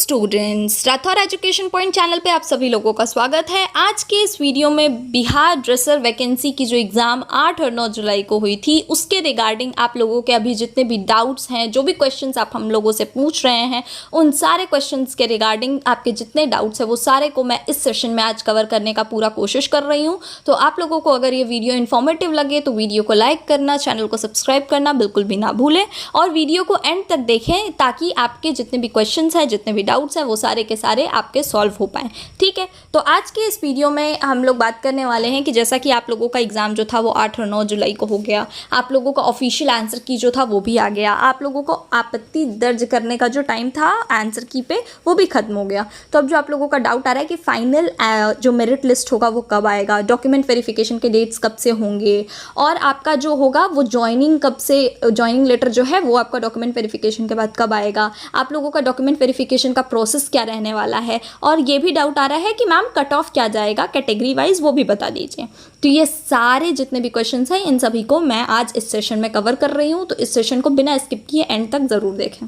Students, Rathore education point channel पे आप सभी लोगों का स्वागत है। आज के इस वीडियो में बिहार ड्रेसर वैकेंसी की जो एग्ज़ाम 8 और 9 जुलाई को हुई थी उसके रिगार्डिंग आप लोगों के अभी जितने भी डाउट्स हैं, जो भी क्वेश्चंस आप हम लोगों से पूछ रहे हैं, उन सारे क्वेश्चंस के रिगार्डिंग आपके जितने डाउट्स हैं वो सारे को मैं इस सेशन में आज कवर करने का पूरा कोशिश कर रही हूँ। तो आप लोगों को अगर ये वीडियो इन्फॉर्मेटिव लगे तो वीडियो को लाइक करना, चैनल को सब्सक्राइब करना बिल्कुल भी ना भूलें और वीडियो को एंड तक देखें ताकि आपके जितने भी क्वेश्चंस हैं, जितने भी डाउट्स हैं वो सारे के सारे आपके सॉल्व हो पाएँ। ठीक है, तो आज के इस वीडियो में हम लोग बात करने वाले हैं कि जैसा कि आप लोगों का एग्ज़ाम जो था वो 8 और 9 जुलाई को हो गया, आप लोगों का ऑफिशियल आंसर की जो था वो भी आ गया, आप लोगों को आपत्ति दर्ज करने का जो टाइम था आंसर की पे वो भी खत्म हो गया। तो अब जो आप लोगों का डाउट आ रहा है कि फाइनल जो मेरिट लिस्ट होगा वो कब आएगा, डॉक्यूमेंट वेरिफिकेशन के डेट्स कब से होंगे और आपका जो होगा वो ज्वाइनिंग कब से, ज्वाइनिंग लेटर जो है वो आपका डॉक्यूमेंट वेरिफिकेशन के बाद कब आएगा, आप लोगों का डॉक्यूमेंट वेरिफिकेशन का प्रोसेस क्या रहने वाला है, और ये भी डाउट आ रहा है कि मैम कट ऑफ क्या जाएगा कैटेगरी वाइज, वो भी बता दीजिए। तो ये सारे जितने भी क्वेश्चंस हैं इन सभी को मैं आज इस सेशन में कवर कर रही हूँ, तो इस सेशन को बिना स्किप किए एंड तक ज़रूर देखें।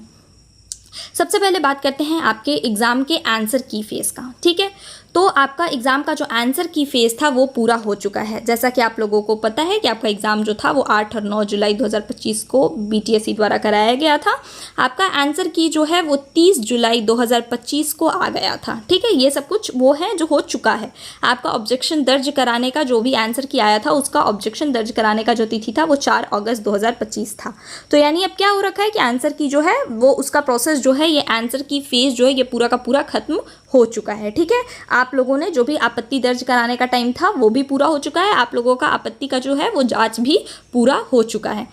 सबसे पहले बात करते हैं आपके एग्ज़ाम के आंसर की फेज़ का। ठीक है, तो आपका एग्ज़ाम का जो आंसर की फेज़ था वो पूरा हो चुका है। जैसा कि आप लोगों को पता है कि आपका एग्ज़ाम जो था वो 8 और 9 जुलाई 2025 को BTSE द्वारा कराया गया था। आपका आंसर की जो है वो 30 जुलाई 2025 को आ गया था। ठीक है, ये सब कुछ वो है जो हो चुका है। आपका ऑब्जेक्शन दर्ज कराने का जो भी आंसर की आया था उसका ऑब्जेक्शन दर्ज कराने का जो तिथि था वो 4 अगस्त 2025 था। तो यानी अब क्या हो रखा है कि आंसर की जो है वो उसका प्रोसेस जो है, ये आंसर की फेज़ जो है ये पूरा का पूरा खत्म हो चुका है। ठीक है, आप लोगों ने जो भी आपत्ति दर्ज कराने का टाइम था वो भी पूरा हो चुका है, आप लोगों का आपत्ति का जो है वो जांच भी पूरा हो चुका है।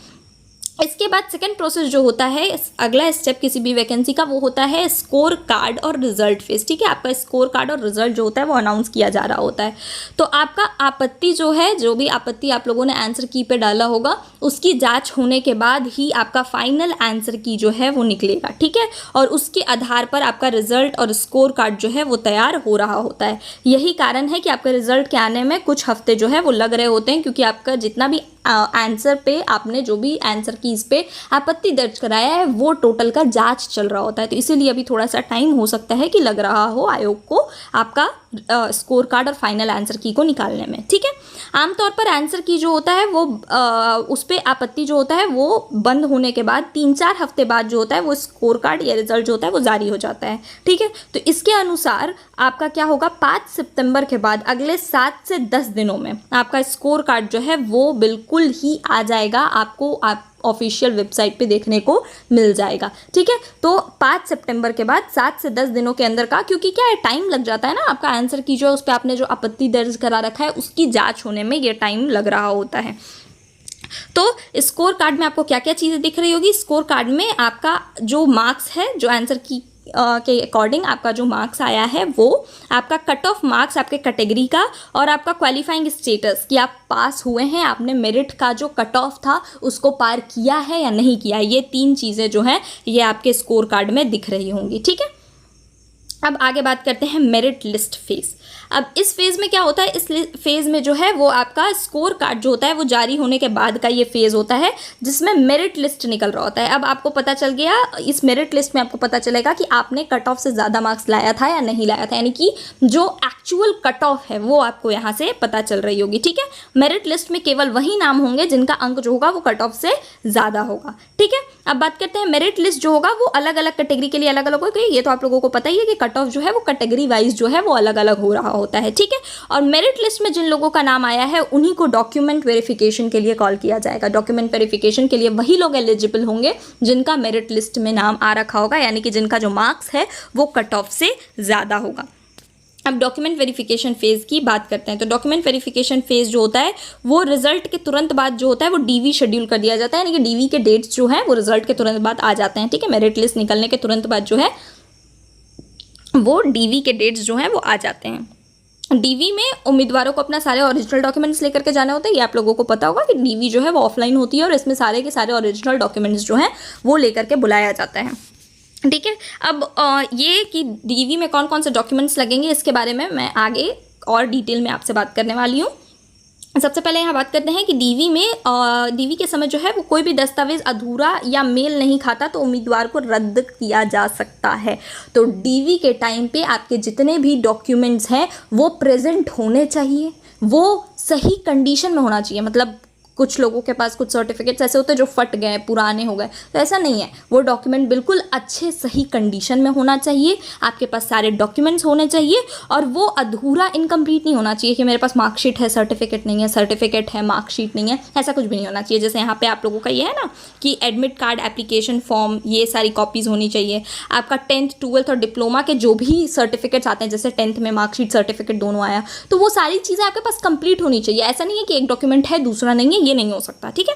इसके बाद सेकंड प्रोसेस जो होता है, अगला स्टेप किसी भी वैकेंसी का, वो होता है स्कोर कार्ड और रिजल्ट फेज। ठीक है, आपका स्कोर कार्ड और रिजल्ट जो होता है वो अनाउंस किया जा रहा होता है। तो आपका आपत्ति जो है, जो भी आपत्ति आप लोगों ने आंसर की पे डाला होगा उसकी जांच होने के बाद ही आपका फाइनल आंसर की जो है वो निकलेगा। ठीक है, और उसके आधार पर आपका रिजल्ट और स्कोर कार्ड जो है वो तैयार हो रहा होता है। यही कारण है कि आपके रिजल्ट के आने में कुछ हफ्ते जो है वो लग रहे होते हैं, क्योंकि आपका जितना भी आंसर पे आपने जो भी आंसर की इस पे आपत्ति दर्ज कराया है वो टोटल का जांच चल रहा होता है। तो इसीलिए अभी थोड़ा सा टाइम हो सकता है कि लग रहा हो आयोग को आपका स्कोर कार्ड और फाइनल आंसर की को निकालने में। ठीक है, आमतौर पर आंसर की जो होता है वो उस पर आपत्ति जो होता है वो बंद होने के बाद 3-4 हफ्ते बाद जो होता है वो स्कोर कार्ड या रिजल्ट जो होता है वो जारी हो जाता है। ठीक है, तो इसके अनुसार आपका क्या होगा, 5 सितंबर के बाद अगले 7 से 10 दिनों में आपका स्कोर कार्ड जो है वो बिल्कुल ही आ जाएगा, आपको आप ऑफिशियल वेबसाइट पे देखने को मिल जाएगा। ठीक है, तो 5 सितंबर के बाद 7 से 10 दिनों के अंदर का, क्योंकि क्या है टाइम लग जाता है ना, आपका आंसर की जो उस पर आपने जो आपत्ति दर्ज करा रखा है उसकी जांच होने में ये टाइम लग रहा होता है। तो स्कोर कार्ड में आपको क्या क्या चीज़ें दिख रही होगी, स्कोर कार्ड में आपका जो मार्क्स है, जो आंसर की के अकॉर्डिंग आपका जो मार्क्स आया है वो आपका कट ऑफ मार्क्स आपके कैटेगरी का और आपका क्वालिफाइंग स्टेटस कि आप पास हुए हैं, आपने मेरिट का जो कट ऑफ था उसको पार किया है या नहीं किया, ये 3 चीज़ें जो हैं ये आपके स्कोर कार्ड में दिख रही होंगी। ठीक है, अब आगे बात करते हैं मेरिट लिस्ट फेज़। अब इस फेज़ में क्या होता है, इस फेज़ में जो है वो आपका स्कोर कार्ड जो होता है वो जारी होने के बाद का ये फेज़ होता है जिसमें मेरिट लिस्ट निकल रहा होता है। अब आपको पता चल गया, इस मेरिट लिस्ट में आपको पता चलेगा कि आपने कट ऑफ से ज़्यादा मार्क्स लाया था या नहीं लाया था, यानी कि जो एक्चुअल कट ऑफ है वो आपको यहाँ से पता चल रही होगी। ठीक है, मेरिट लिस्ट में केवल वही नाम होंगे जिनका अंक जो होगा वो कट ऑफ से ज़्यादा होगा। ठीक है, अब बात करते हैं मेरिट लिस्ट जो होगा वो अलग अलग कैटेगरी के लिए अलग अलग होगा। ये तो आप लोगों को पता ही है कि कट ऑफ जो है वो कैटेगरी वाइज जो है वो अलग अलग हो रहा होता है। ठीक है, और मेरिट लिस्ट में जिन लोगों का नाम आया है उन्हीं को डॉक्यूमेंट वेरिफिकेशन के लिए कॉल किया जाएगा। डॉक्यूमेंट वेरिफिकेशन के लिए वही लोग एलिजिबल होंगे जिनका मेरिट लिस्ट में नाम आ रखा होगा, यानी कि जिनका जो मार्क्स है वो कट ऑफ से ज़्यादा होगा। अब डॉक्यूमेंट वेरिफिकेशन फेज़ की बात करते हैं। तो डॉक्यूमेंट वेरिफिकेशन फेज़ जो होता है वो रिजल्ट के तुरंत बाद जो होता है वो DV शेड्यूल कर दिया जाता है, यानी कि DV के डेट्स जो हैं वो रिजल्ट के तुरंत बाद आ जाते हैं। ठीक है, मेरिट लिस्ट निकलने के तुरंत बाद जो है वो DV के डेट्स जो हैं वो आ जाते हैं। DV में उम्मीदवारों को अपना सारे ओरिजिनल डॉक्यूमेंट्स लेकर के जाना होता है। ये आप लोगों को पता होगा कि DV जो है वो ऑफलाइन होती है और इसमें सारे के सारे ओरिजिनल डॉक्यूमेंट्स जो हैं वो लेकर के बुलाया जाता है। ठीक है, अब ये कि DV में कौन कौन से डॉक्यूमेंट्स लगेंगे इसके बारे में मैं आगे और डिटेल में आपसे बात करने वाली हूँ। सबसे पहले यहाँ बात करते हैं कि डीवी के समय जो है वो कोई भी दस्तावेज अधूरा या मेल नहीं खाता तो उम्मीदवार को रद्द किया जा सकता है। तो डीवी के टाइम पे आपके जितने भी डॉक्यूमेंट्स हैं वो प्रेजेंट होने चाहिए, वो सही कंडीशन में होना चाहिए। मतलब कुछ लोगों के पास कुछ सर्टिफिकेट्स ऐसे होते हैं जो फट गए, पुराने हो गए, तो ऐसा नहीं है। वो डॉक्यूमेंट बिल्कुल अच्छे सही कंडीशन में होना चाहिए, आपके पास सारे डॉक्यूमेंट्स होने चाहिए, और वो अधूरा इनकम्प्लीट नहीं होना चाहिए कि मेरे पास मार्कशीट है सर्टिफिकेट नहीं है, सर्टिफिकेट है मार्कशीट नहीं है, ऐसा कुछ भी नहीं होना चाहिए। जैसे यहाँ पे आप लोगों का ये है ना कि एडमिट कार्ड, एप्लीकेशन फॉर्म, ये सारी कॉपीज़ होनी चाहिए। आपका 10th 12th और डिप्लोमा के जो भी सर्टिफिकेट्स आते हैं, जैसे 10th में मार्कशीट सर्टिफिकेट दोनों आया, तो वो सारी चीज़ें आपके पास कंप्लीट होनी चाहिए। ऐसा नहीं है कि एक डॉक्यूमेंट है दूसरा नहीं है, ये नहीं हो सकता, ठीक है।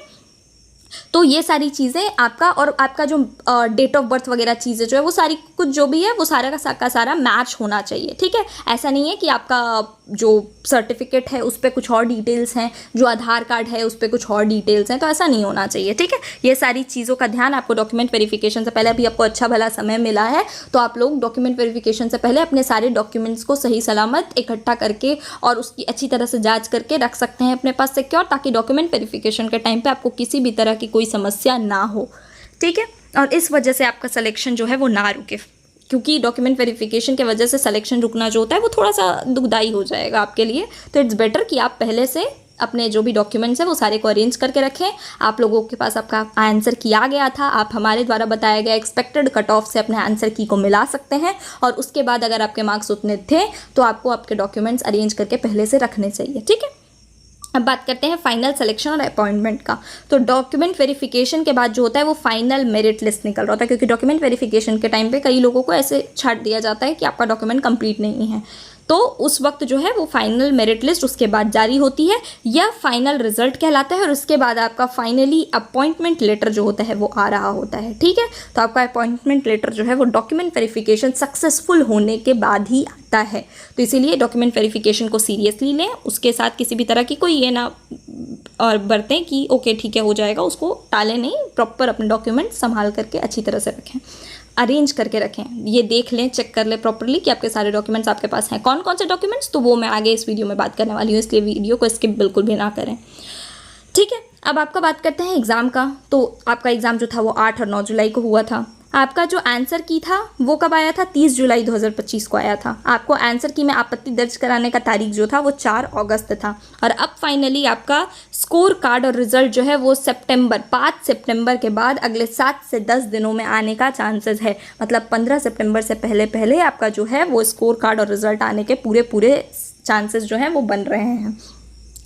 तो ये सारी चीज़ें आपका, और आपका जो डेट ऑफ बर्थ वगैरह चीज़ें जो है वो सारी कुछ जो भी है वो सारा का सारा मैच होना चाहिए, ठीक है। ऐसा नहीं है कि आपका जो सर्टिफिकेट है उस पर कुछ और डिटेल्स हैं, जो आधार कार्ड है उस पर कुछ और डिटेल्स हैं, तो ऐसा नहीं होना चाहिए, ठीक है। ये सारी चीज़ों का ध्यान आपको डॉक्यूमेंट वेरिफिकेशन से पहले, अभी आपको अच्छा भला समय मिला है तो आप लोग डॉक्यूमेंट वेरिफिकेशन से पहले अपने सारे डॉक्यूमेंट्स को सही सलामत इकट्ठा करके और उसकी अच्छी तरह से जाँच करके रख सकते हैं अपने पास सिक्योर, ताकि डॉक्यूमेंट वेरिफिकेशन के टाइम पर आपको किसी भी तरह की कोई समस्या ना हो, ठीक है। और इस वजह से आपका सिलेक्शन जो है वो ना रुके, क्योंकि डॉक्यूमेंट वेरिफिकेशन के वजह से सिलेक्शन रुकना जो होता है वो थोड़ा सा दुखदाई हो जाएगा आपके लिए। तो इट्स बेटर कि आप पहले से अपने जो भी डॉक्यूमेंट्स हैं वो सारे को अरेंज करके रखें। आप लोगों के पास आपका आंसर की आ गया था, आप हमारे द्वारा बताया गया एक्सपेक्टेड कट ऑफ से अपने आंसर की को मिला सकते हैं, और उसके बाद अगर आपके मार्क्स उतने थे तो आपको आपके डॉक्यूमेंट्स अरेंज करके पहले से रखने चाहिए, ठीक है। अब बात करते हैं फाइनल सिलेक्शन और अपॉइंटमेंट का। तो डॉक्यूमेंट वेरिफिकेशन के बाद जो होता है वो फाइनल मेरिट लिस्ट निकल रहा होता है, क्योंकि डॉक्यूमेंट वेरिफिकेशन के टाइम पे कई लोगों को ऐसे छाट दिया जाता है कि आपका डॉक्यूमेंट कंप्लीट नहीं है, तो उस वक्त जो है वो फाइनल मेरिट लिस्ट उसके बाद जारी होती है, या फाइनल रिजल्ट कहलाता है, और उसके बाद आपका फाइनली अपॉइंटमेंट लेटर जो होता है वो आ रहा होता है, ठीक है। तो आपका अपॉइंटमेंट लेटर जो है वो डॉक्यूमेंट वेरिफिकेशन सक्सेसफुल होने के बाद ही आता है। तो इसीलिए डॉक्यूमेंट वेरिफिकेशन को सीरियसली लें, उसके साथ किसी भी तरह की कोई ये ना और बरतें कि ओके ठीक है हो जाएगा, उसको टालें नहीं, प्रॉपर अपने डॉक्यूमेंट संभाल करके अच्छी तरह से रखें, अरेंज करके रखें। ये देख लें, चेक कर लें प्रॉपरली कि आपके सारे डॉक्यूमेंट्स आपके पास हैं। कौन कौन से डॉक्यूमेंट्स, तो वो मैं आगे इस वीडियो में बात करने वाली हूँ, इसलिए वीडियो को स्किप बिल्कुल भी ना करें, ठीक है। अब आपका बात करते हैं एग्ज़ाम का। तो आपका एग्ज़ाम जो था वो 8 और 9 जुलाई को हुआ था। आपका जो आंसर की था वो कब आया था, 30 जुलाई 2025 को आया था। आपको आंसर की में आपत्ति दर्ज कराने का तारीख जो था वो 4 अगस्त था। और अब फाइनली आपका स्कोर कार्ड और रिजल्ट जो है वो 5 सितंबर के बाद अगले 7 से 10 दिनों में आने का चांसेस है। मतलब 15 सितंबर से पहले आपका जो है वो स्कोर कार्ड और रिजल्ट आने के पूरे चांसेस जो हैं वो बन रहे हैं।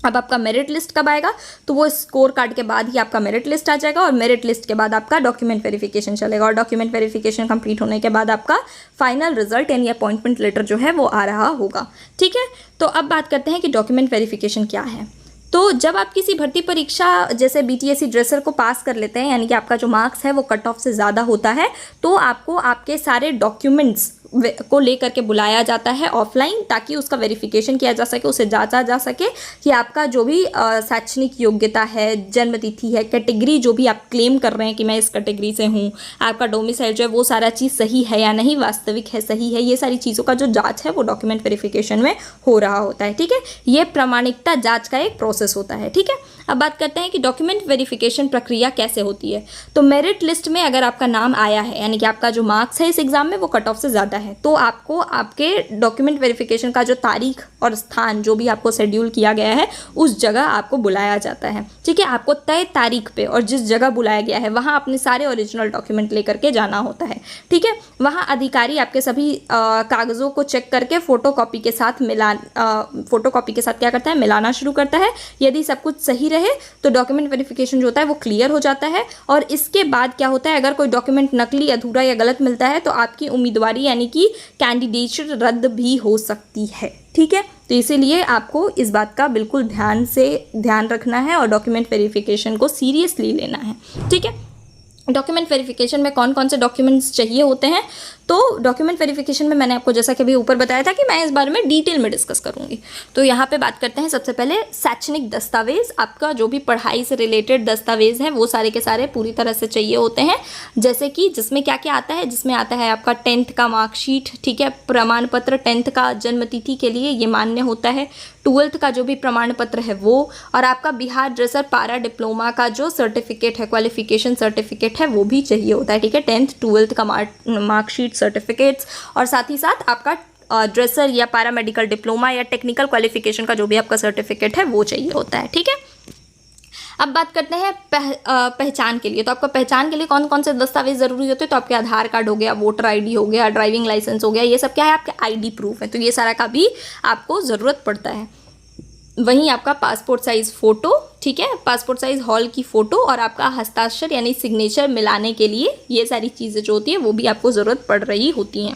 अब आपका मेरिट लिस्ट कब आएगा, तो वो स्कोर कार्ड के बाद ही आपका मेरिट लिस्ट आ जाएगा, और मेरिट लिस्ट के बाद आपका डॉक्यूमेंट वेरिफिकेशन चलेगा, और डॉक्यूमेंट वेरिफिकेशन कंप्लीट होने के बाद आपका फाइनल रिजल्ट यानी अपॉइंटमेंट लेटर जो है वो आ रहा होगा, ठीक है। तो अब बात करते हैं कि डॉक्यूमेंट वेरिफिकेशन क्या है। तो जब आप किसी भर्ती परीक्षा जैसे BTSC ड्रेसर को पास कर लेते हैं, यानी कि आपका जो मार्क्स है वो कट ऑफ से ज़्यादा होता है, तो आपको आपके सारे डॉक्यूमेंट्स को लेकर के बुलाया जाता है ऑफलाइन, ताकि उसका वेरिफिकेशन किया जा सके, उसे जांचा जा सके कि आपका जो भी शैक्षणिक योग्यता है, जन्म तिथि है, कैटेगरी जो भी आप क्लेम कर रहे हैं कि मैं इस कैटेगरी से हूँ, आपका डोमिसाइल जो है वो सारा चीज़ सही है या नहीं, वास्तविक है, सही है, ये सारी चीज़ों का जो जाँच है वो डॉक्यूमेंट वेरिफिकेशन में हो रहा होता है, ठीक है। ये प्रामाणिकता जाँच का एक प्रोसेस होता है, ठीक है। अब बात करते हैं कि डॉक्यूमेंट वेरिफिकेशन प्रक्रिया कैसे होती है। तो मेरिट लिस्ट में अगर आपका नाम आया है, यानी कि आपका जो मार्क्स है इस एग्जाम में वो कट ऑफ से ज़्यादा है, तो आपको आपके डॉक्यूमेंट वेरिफिकेशन का जो तारीख और स्थान जो भी आपको शेड्यूल किया गया है उस जगह आपको बुलाया जाता है, ठीक है। आपको तय तारीख पे और जिस जगह बुलाया गया है वहाँ अपने सारे ओरिजिनल डॉक्यूमेंट लेकर के जाना होता है, ठीक है। वहाँ अधिकारी आपके सभी कागज़ों को चेक करके फोटोकॉपी के साथ क्या करता है, मिलाना शुरू करता है। यदि सब कुछ सही रहे तो डॉक्यूमेंट वेरिफिकेशन जो होता है वो क्लियर हो जाता है, और इसके बाद क्या होता है, अगर कोई डॉक्यूमेंट नकली, अधूरा या गलत मिलता है तो आपकी उम्मीदवारी यानी कि कैंडिडेटशिप रद्द भी हो सकती है, ठीक है। तो इसीलिए आपको इस बात का बिल्कुल ध्यान रखना है और डॉक्यूमेंट वेरिफिकेशन को सीरियसली लेना है, ठीक है। डॉक्यूमेंट वेरिफिकेशन में कौन कौन से डॉक्यूमेंट्स चाहिए होते हैं, तो डॉक्यूमेंट वेरिफिकेशन में मैंने आपको जैसा कि अभी ऊपर बताया था कि मैं इस बारे में डिटेल में डिस्कस करूंगी। तो यहाँ पे बात करते हैं सबसे पहले शैक्षणिक दस्तावेज। आपका जो भी पढ़ाई से रिलेटेड दस्तावेज है वो सारे के सारे पूरी तरह से चाहिए होते हैं। जैसे कि जिसमें क्या क्या आता है, जिसमें आता है आपका 10th का मार्कशीट, ठीक है, प्रमाण पत्र 10th का जन्म तिथि के लिए ये मान्य होता है, 12th का जो भी प्रमाण पत्र है वो, और आपका बिहार ड्रेसर पारा डिप्लोमा का जो सर्टिफिकेट है, क्वालिफिकेशन सर्टिफिकेट है, वो भी चाहिए होता है, ठीक है, 10th 12th का मार्कशीट सर्टिफिकेट्स, और साथ ही साथ आपका ड्रेसर या पैरामेडिकल डिप्लोमा या टेक्निकल क्वालिफिकेशन का जो भी आपका सर्टिफिकेट है वो चाहिए होता है, ठीक है। अब बात करते हैं पहचान के लिए। तो आपका पहचान के लिए कौन कौन से दस्तावेज ज़रूरी होते हैं, तो आपके आधार कार्ड हो गया, वोटर आईडी हो गया, ड्राइविंग लाइसेंस हो गया, ये सब क्या है, आपके आईडी प्रूफ है, तो ये सारा का भी आपको ज़रूरत पड़ता है। वहीं आपका पासपोर्ट साइज़ फ़ोटो, ठीक है, पासपोर्ट साइज़ हॉल की फ़ोटो, और आपका हस्ताक्षर यानी सिग्नेचर मिलाने के लिए ये सारी चीज़ें जो होती हैं वो भी आपको ज़रूरत पड़ रही होती हैं।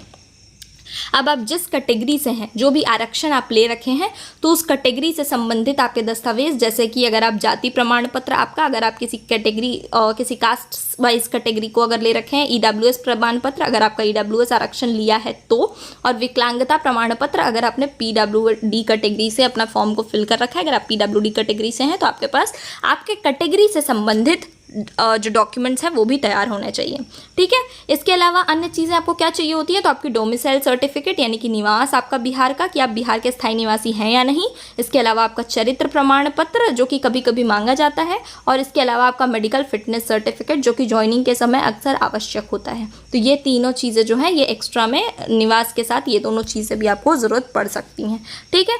अब आप जिस कैटेगरी से हैं, जो भी आरक्षण आप ले रखे हैं, तो उस कैटेगरी से संबंधित आपके दस्तावेज, जैसे कि अगर आप जाति प्रमाण पत्र आपका, अगर आप किसी कैटेगरी किसी कास्ट वाइज कैटेगरी को अगर ले रखे हैं, ईडब्ल्यूएस प्रमाण पत्र अगर आपका ईडब्ल्यूएस आरक्षण लिया है तो, और विकलांगता प्रमाण पत्र अगर आपने पीडब्ल्यूडी कैटेगरी से अपना फॉर्म को फिल कर रखा है, अगर आप पीडब्ल्यूडी कैटेगरी से हैं तो आपके पास आपके कैटेगरी से संबंधित जो डॉक्यूमेंट्स हैं वो भी तैयार होने चाहिए, ठीक है। इसके अलावा अन्य चीज़ें आपको क्या चाहिए होती है, तो आपकी डोमिसाइल सर्टिफिकेट यानी कि निवास आपका बिहार का, कि आप बिहार के स्थायी निवासी हैं या नहीं। इसके अलावा आपका चरित्र प्रमाण पत्र जो कि कभी कभी मांगा जाता है, और इसके अलावा आपका मेडिकल फिटनेस सर्टिफिकेट जो कि ज्वाइनिंग के समय अक्सर आवश्यक होता है। तो ये तीनों चीज़ें जो हैं ये एक्स्ट्रा में निवास के साथ ये दोनों चीज़ें भी आपको ज़रूरत पड़ सकती हैं, ठीक है।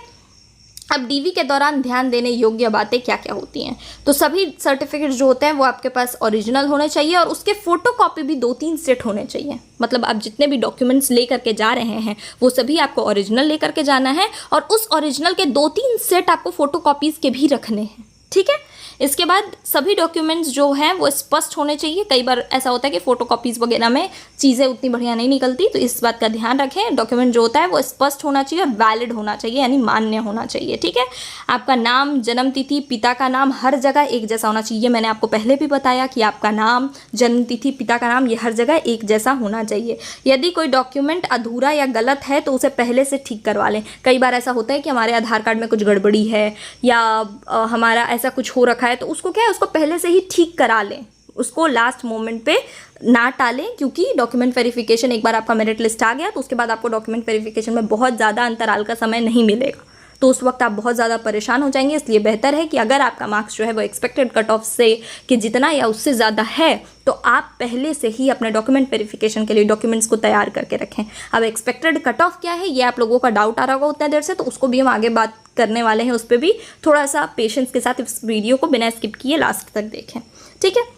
अब डीवी के दौरान ध्यान देने योग्य बातें क्या क्या होती हैं, तो सभी सर्टिफिकेट जो होते हैं वो आपके पास ओरिजिनल होने चाहिए, और उसके फोटोकॉपी भी 2-3 सेट होने चाहिए। मतलब आप जितने भी डॉक्यूमेंट्स लेकर के जा रहे हैं वो सभी आपको ओरिजिनल लेकर के जाना है, और उस ओरिजिनल के 2-3 सेट आपको फोटोकॉपीज़ के भी रखने हैं, ठीक है। इसके बाद सभी डॉक्यूमेंट्स जो हैं वो स्पष्ट होने चाहिए। कई बार ऐसा होता है कि फ़ोटोकॉपीज़ वगैरह में चीज़ें उतनी बढ़िया नहीं निकलती, तो इस बात का ध्यान रखें। डॉक्यूमेंट जो होता है वो स्पष्ट होना चाहिए और वैलिड होना चाहिए, यानी मान्य होना चाहिए, ठीक है। आपका नाम, जन्म तिथि, पिता का नाम हर जगह एक जैसा होना चाहिए। मैंने आपको पहले भी बताया कि आपका नाम, जन्म तिथि, पिता का नाम ये हर जगह एक जैसा होना चाहिए। यदि कोई डॉक्यूमेंट अधूरा या गलत है तो उसे पहले से ठीक करवा लें। कई बार ऐसा होता है कि हमारे आधार कार्ड में कुछ गड़बड़ी है या हमारा ऐसा कुछ हो रखा है, तो उसको क्या है, उसको पहले से ही ठीक करा लें, उसको लास्ट मोमेंट पे ना टालें, क्योंकि डॉक्यूमेंट वेरिफिकेशन एक बार आपका मेरिट लिस्ट आ गया तो उसके बाद आपको डॉक्यूमेंट वेरिफिकेशन में बहुत ज़्यादा अंतराल का समय नहीं मिलेगा, तो उस वक्त आप बहुत ज़्यादा परेशान हो जाएंगे। इसलिए बेहतर है कि अगर आपका मार्क्स जो है वो एक्सपेक्टेड कट ऑफ से कि जितना या उससे ज़्यादा है तो आप पहले से ही अपने डॉक्यूमेंट वेरिफिकेशन के लिए डॉक्यूमेंट्स को तैयार करके रखें। अब एक्सपेक्टेड कट ऑफ क्या है ये आप लोगों का डाउट आ रहा होगा उतने देर से, तो उसको भी हम आगे बात करने वाले हैं। उस पर भी थोड़ा सा पेशेंस के साथ इस वीडियो को बिना स्किप किए लास्ट तक देखें, ठीक है।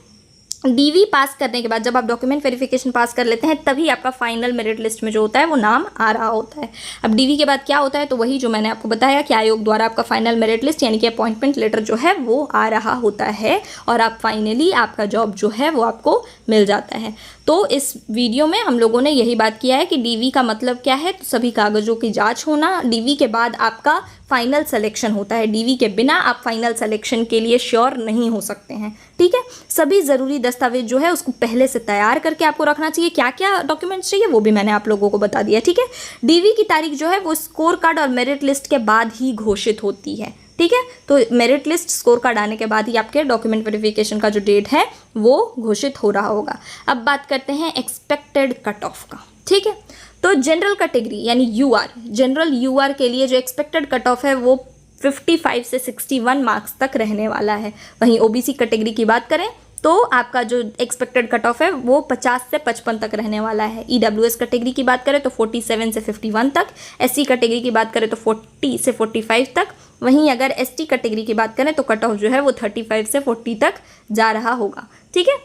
डीवी पास करने के बाद जब आप डॉक्यूमेंट वेरिफिकेशन पास कर लेते हैं तभी आपका फाइनल मेरिट लिस्ट में जो होता है वो नाम आ रहा होता है। अब डीवी के बाद क्या होता है, तो वही जो मैंने आपको बताया कि आयोग द्वारा आपका फाइनल मेरिट लिस्ट यानी कि अपॉइंटमेंट लेटर जो है वो आ रहा होता है, और आप फाइनली आपका जॉब जो है वो आपको मिल जाता है। तो इस वीडियो में हम लोगों ने यही बात किया है कि डीवी का मतलब क्या है, तो सभी कागज़ों की जांच होना। डीवी के बाद आपका फाइनल सिलेक्शन होता है। डीवी के बिना आप फाइनल सिलेक्शन के लिए श्योर नहीं हो सकते हैं, ठीक है। सभी ज़रूरी दस्तावेज जो है उसको पहले से तैयार करके आपको रखना चाहिए। क्या क्या डॉक्यूमेंट्स चाहिए वो भी मैंने आप लोगों को बता दिया, ठीक है। डीवी की तारीख जो है वो स्कोर कार्ड और मेरिट लिस्ट के बाद ही घोषित होती है, ठीक है। तो मेरिट लिस्ट, स्कोर कार्ड आने के बाद ही आपके डॉक्यूमेंट वेरिफिकेशन का जो डेट है वो घोषित हो रहा होगा। अब बात करते हैं एक्सपेक्टेड कट ऑफ का, ठीक है। तो जनरल कैटेगरी यानी यूआर, जनरल यूआर के लिए जो एक्सपेक्टेड कट ऑफ है वो 55 से 61 मार्क्स तक रहने वाला है। वहीं ओबीसी कैटेगरी की बात करें तो आपका जो एक्सपेक्टेड कट ऑफ है वो 50 से 55 तक रहने वाला है। ईडब्ल्यूएस कैटेगरी की बात करें तो 47 से 51 तक, एससी कैटेगरी की बात करें तो 40 से 45 तक। वहीं अगर एसटी कैटेगरी की बात करें तो कट ऑफ जो है वो 35 से 40 तक जा रहा होगा, ठीक है।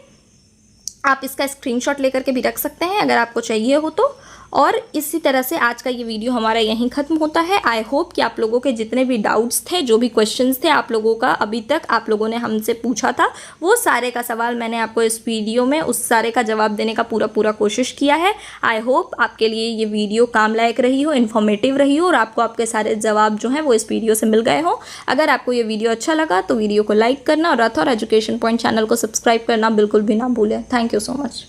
आप इसका स्क्रीनशॉट लेकर के भी रख सकते हैं अगर आपको चाहिए हो तो। और इसी तरह से आज का ये वीडियो हमारा यहीं ख़त्म होता है। आई होप कि आप लोगों के जितने भी डाउट्स थे, जो भी क्वेश्चंस थे आप लोगों का अभी तक आप लोगों ने हमसे पूछा था, वो सारे का सवाल मैंने आपको इस वीडियो में उस सारे का जवाब देने का पूरा कोशिश किया है। आई होप आपके लिए ये वीडियो काम लायक रही हो, इन्फॉर्मेटिव रही हो और आपको आपके सारे जवाब जो हैं वो इस वीडियो से मिल गए हों। अगर आपको ये वीडियो अच्छा लगा तो वीडियो को लाइक करना और रथ और एजुकेशन पॉइंट चैनल को सब्सक्राइब करना बिल्कुल भी ना भूलें। Thank you so much.